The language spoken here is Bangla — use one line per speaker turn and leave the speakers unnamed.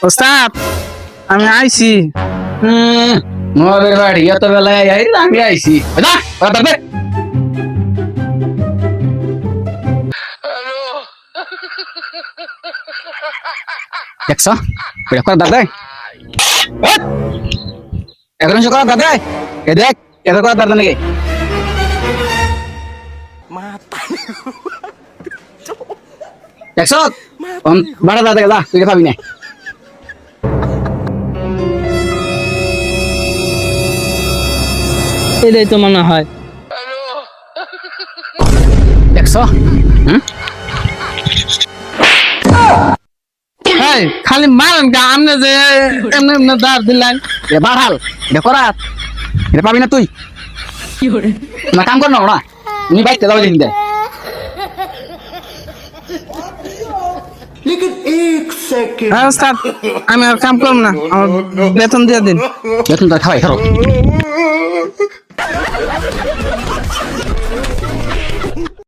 ওস্তাদ আমি আইছি।
নবের বাড়ি এত বেলায় আমি আইছি যা কথা দে দেখছো এটা কথা দাদা এখন কথা দাদা এ দেখ এটা কথা দাদা নাকি দেখছো বাড়া দাদা যা তুই পাবি না
এটাই তো মনে হয়।
দেখছো
এই খালি মারেন কা আমনে যে এমনি এমনি দাঁড় দিলেন।
এ বাড়াল এটা করাত এটা পাবি না তুই না কাম কর না ওরা উনি বাইতে যাও দিন দে
হ্যাঁ ওস্তাদ আমি আর কাম করব না, আমার বেতন দিয়ে দিন।
বেতন তার খাওয়াই খারো